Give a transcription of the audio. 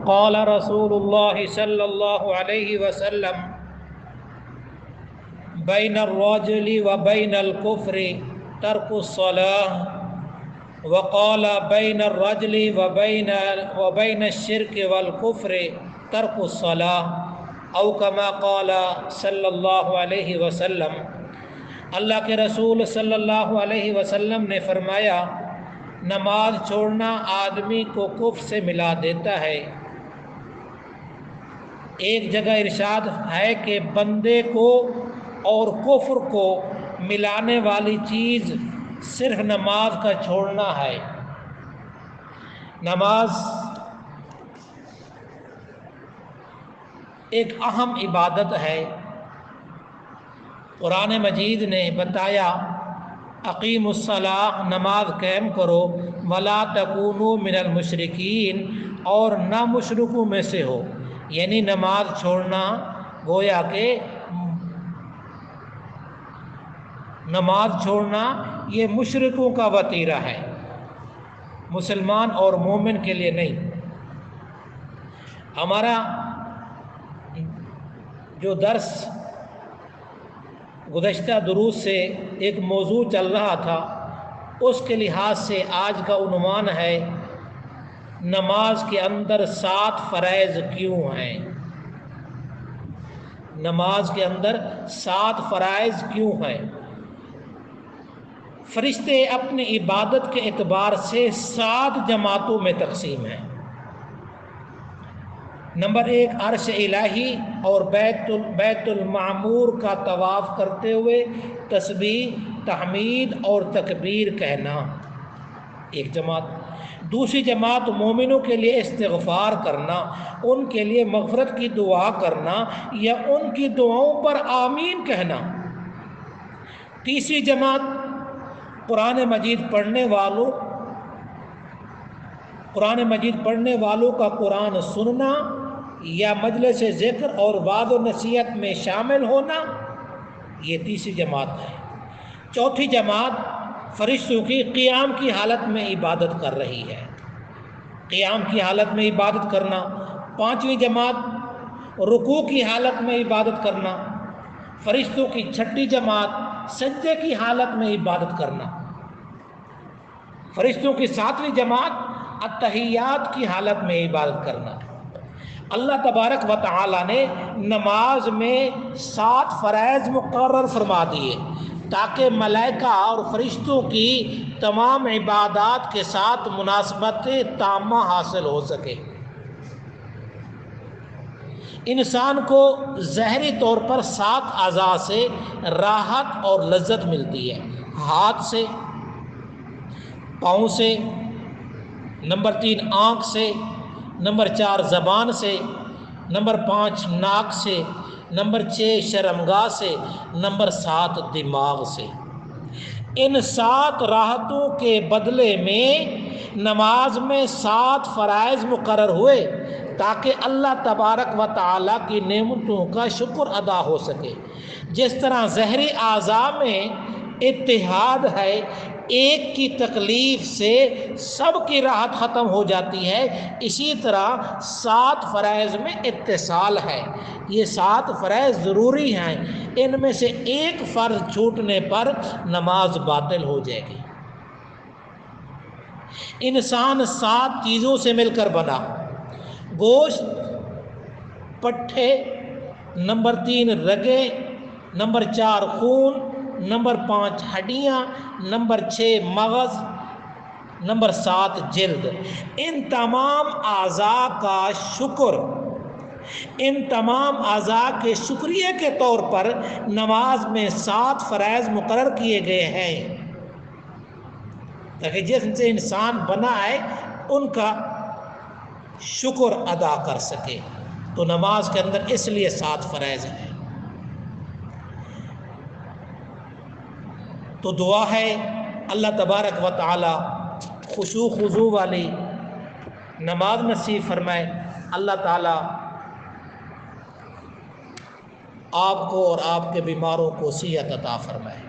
قال رسول اللہ صلی اللہ علیہ وسلم بین الرجل و بین الکفر ترک الصلاة وقال بین الرجل و بین الشرک والکفر ترک الصلاة او کما قال صلی اللہ علیہ وسلم۔ اللہ کے رسول صلی اللہ علیہ وسلم نے فرمایا، نماز چھوڑنا آدمی کو کفر سے ملا دیتا ہے۔ ایک جگہ ارشاد ہے کہ بندے کو اور کفر کو ملانے والی چیز صرف نماز کا چھوڑنا ہے۔ نماز ایک اہم عبادت ہے۔ قرآن مجید نے بتایا، اقیم الصلاۃ، نماز قائم کرو، ولا تکونوا من المشرکین، اور نہ مشرکوں میں سے ہو۔ یعنی نماز چھوڑنا گویا کہ نماز چھوڑنا یہ مشرکوں کا وتیرہ ہے، مسلمان اور مومن کے لیے نہیں۔ ہمارا جو درس گزشتہ دروس سے ایک موضوع چل رہا تھا، اس کے لحاظ سے آج کا عنوان ہے، نماز کے اندر 7 فرائض کیوں ہیں؟ نماز کے اندر 7 فرائض کیوں ہیں؟ فرشتے اپنی عبادت کے اعتبار سے 7 جماعتوں میں تقسیم ہیں۔ نمبر 1، عرش الہی اور بیت المعمور کا طواف کرتے ہوئے تسبیح، تحمید اور تکبیر کہنا، ایک جماعت۔ دوسری جماعت مومنوں کے لیے استغفار کرنا، ان کے لیے مغفرت کی دعا کرنا یا ان کی دعاؤں پر آمین کہنا۔ تیسری جماعت قرآن مجید پڑھنے والوں کا قرآن سننا یا مجلس ذکر اور وعظ و نصیحت میں شامل ہونا، یہ تیسری جماعت ہے۔ چوتھی جماعت فرشتوں کی قیام کی حالت میں عبادت کر رہی ہے، قیام کی حالت میں عبادت کرنا۔ پانچویں جماعت رکوع کی حالت میں عبادت کرنا۔ فرشتوں کی چھٹی جماعت سجدے کی حالت میں عبادت کرنا۔ فرشتوں کی 7ویں جماعت التحیات کی حالت میں عبادت کرنا۔ اللہ تبارک و تعالی نے نماز میں 7 فرائض مقرر فرما دیے تاکہ ملائکہ اور فرشتوں کی تمام عبادات کے ساتھ مناسبت تامہ حاصل ہو سکے۔ انسان کو ظاہری طور پر 7 اعضاء سے راحت اور لذت ملتی ہے، ہاتھ سے، پاؤں سے، نمبر 3 آنکھ سے، نمبر 4 زبان سے، نمبر 5 ناک سے، نمبر 6 شرمگاہ سے، نمبر 7 دماغ سے۔ ان 7 راحتوں کے بدلے میں نماز میں 7 فرائض مقرر ہوئے تاکہ اللہ تبارک و تعالیٰ کی نعمتوں کا شکر ادا ہو سکے۔ جس طرح ظاہری اعضاء میں اتحاد ہے، ایک کی تکلیف سے سب کی راحت ختم ہو جاتی ہے، اسی طرح 7 فرائض میں اتصال ہے۔ یہ 7 فرائض ضروری ہیں، ان میں سے ایک فرض چھوٹنے پر نماز باطل ہو جائے گی۔ انسان 7 چیزوں سے مل کر بنا: گوشت، پٹھے، نمبر 3 رگیں، نمبر 4 خون، نمبر 5 ہڈیاں، نمبر 6 مغز، نمبر 7 جلد۔ ان تمام اعضاء کے شکریہ کے طور پر نماز میں 7 فرائض مقرر کیے گئے ہیں تاکہ جس سے انسان بنا ہے ان کا شکر ادا کر سکے۔ تو نماز کے اندر اس لیے 7 فرائض ہیں۔ تو دعا ہے اللہ تبارک و تعالی خشوع خضوع والی نماز نصیب فرمائے۔ اللہ تعالی آپ کو اور آپ کے بیماروں کو صحت عطا فرمائے۔